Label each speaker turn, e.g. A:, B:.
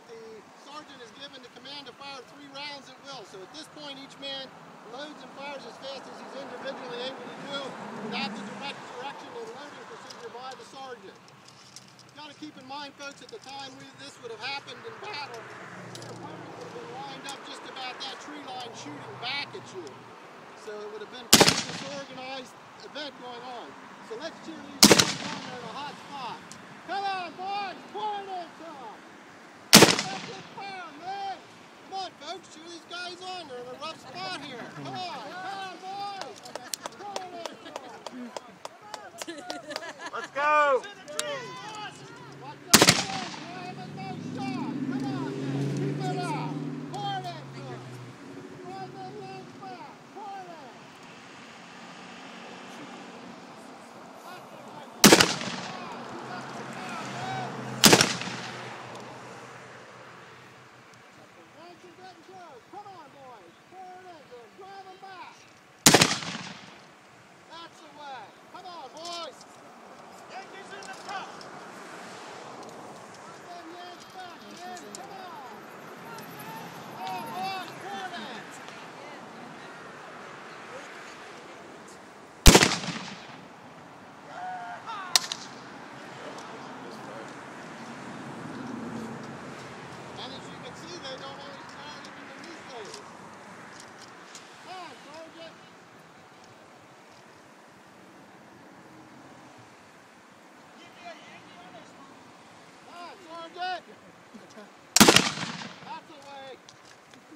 A: point, the sergeant is given the command to fire 3 rounds at will. So at this point, each man loads and fires as fast as he's individually able to do without the direct direction and loading procedure by the sergeant. You've got to keep in mind, folks, at the time this would have happened in battle, your opponent would have been lined up just about that tree line shooting back at you. So it would have been quite a disorganized event going on. So let's cheer these guys on. They're in a hot spot. Come on, boys! Point it to them! That's it, fire, man! Come on, folks, cheer these guys on. They're in a rough spot here. Come on, boys! Point it to them!
B: Let's go!